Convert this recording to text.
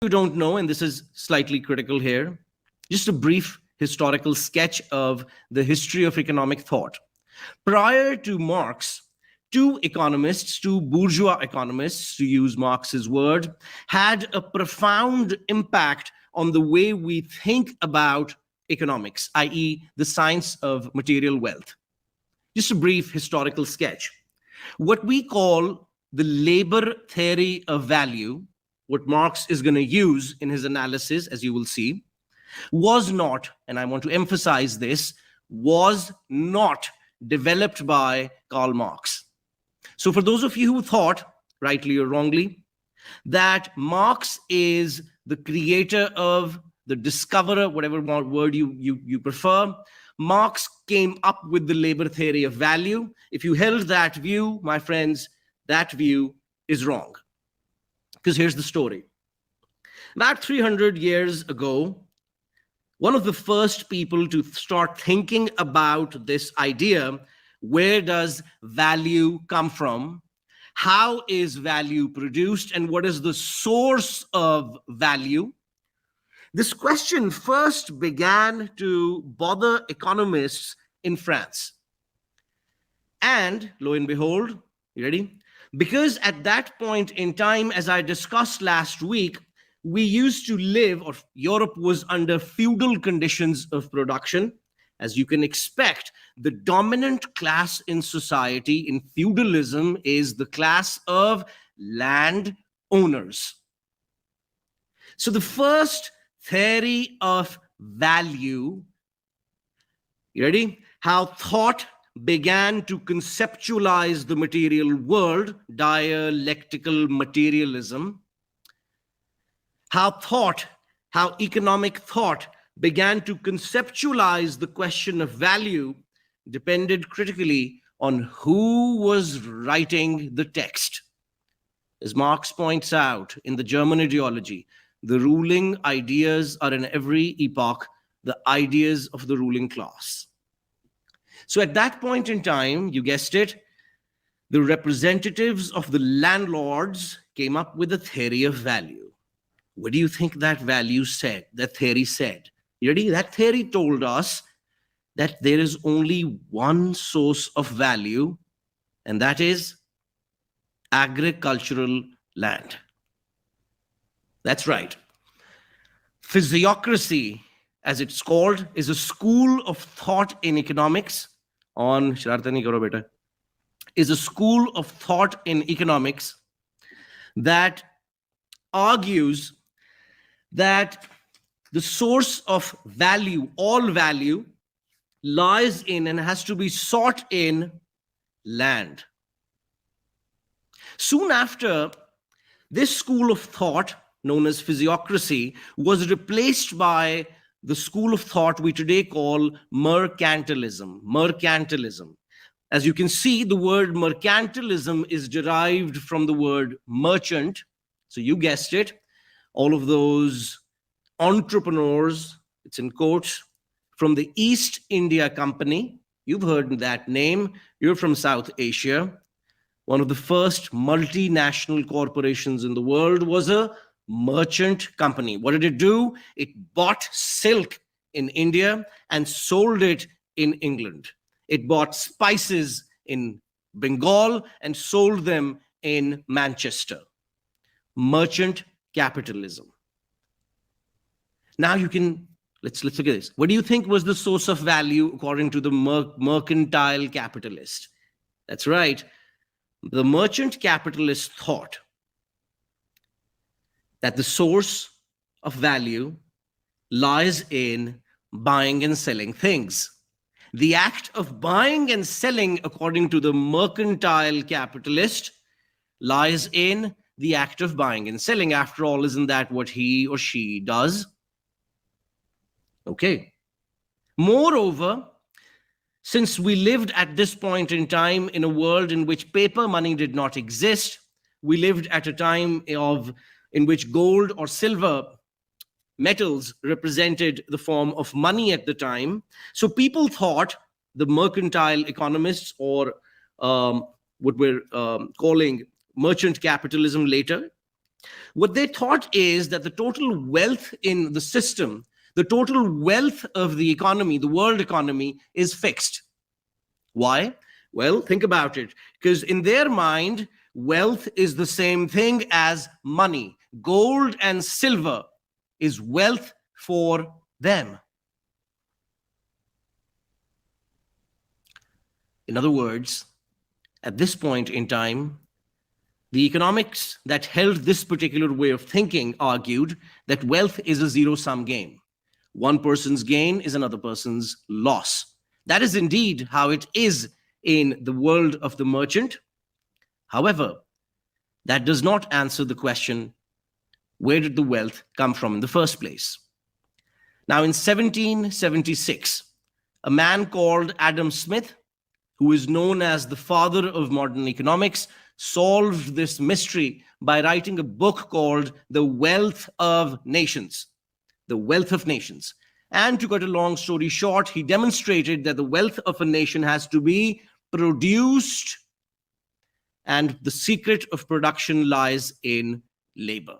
You don't know, and this is slightly critical here, just a brief historical sketch of the history of economic thought. Prior to Marx, two economists, two bourgeois economists, to use Marx's word, had a profound impact on the way we think about economics, i.e., the science of material wealth. Just a brief historical sketch. What we call the labor theory of value, what Marx is going to use in his analysis, as you will see, was not, and I want to emphasize this, was not developed by Karl Marx. So for those of you who thought, rightly or wrongly, that Marx is the creator of, the discoverer, whatever word you prefer, Marx came up with the labor theory of value. If you held that view, my friends, that view is wrong. Because here's the story. About 300 years ago, one of the first people to start thinking about this idea, where does value come from? How is value produced? And what is the source of value? This question first began to bother economists in France. And lo and behold, you ready? Because at that point in time, as I discussed last week, we used to live, or Europe was under feudal conditions of production. As you can expect, the dominant class in society in feudalism is the class of land owners. So the first theory of value, you ready? How thought began to conceptualize the material world, dialectical materialism. How economic thought began to conceptualize the question of value depended critically on who was writing the text. As Marx points out in the German ideology, the ruling ideas are in every epoch the ideas of the ruling class. So at that point in time, you guessed it, the representatives of the landlords came up with a theory of value. What do you think that theory said? You ready? That theory told us that there is only one source of value, and that is agricultural land. That's right. Physiocracy, as it's called, is a school of thought in economics. Is a school of thought in economics that argues that the source of value, all value, lies in and has to be sought in land. Soon after, this school of thought, known as physiocracy, was replaced by the school of thought we today call mercantilism. Mercantilism. As you can see, the word mercantilism is derived from the word merchant. So you guessed it. All of those entrepreneurs, it's in quotes, from the East India Company. You've heard that name. You're from South Asia. One of the first multinational corporations in the world was a merchant company. What did it do? It bought silk in India and sold it in England. It bought spices in Bengal and sold them in Manchester. Merchant capitalism. Now let's look at this. What do you think was the source of value according to the mercantile capitalist? That's right. The merchant capitalist thought that the source of value lies in buying and selling things. The act of buying and selling, according to the mercantile capitalist, lies in the act of buying and selling. After all, isn't that what he or she does? Okay. Moreover, since we lived at this point in time in a world in which paper money did not exist, we lived at a time in which gold or silver metals represented the form of money at the time. So people thought, the mercantile economists, or what we're calling merchant capitalism later, What they thought is that the total wealth in the system, the total wealth of the economy, the world economy, is fixed. Why? Well, think about it. Because in their mind, wealth is the same thing as money. Gold and silver is wealth for them. In other words, at this point in time, the economics that held this particular way of thinking argued that wealth is a zero-sum game. One person's gain is another person's loss. That is indeed how it is in the world of the merchant. However, that does not answer the question, where did the wealth come from in the first place? Now, in 1776, a man called Adam Smith, who is known as the father of modern economics, solved this mystery by writing a book called The Wealth of Nations. The Wealth of Nations. And to cut a long story short, he demonstrated that the wealth of a nation has to be produced, and the secret of production lies in labor.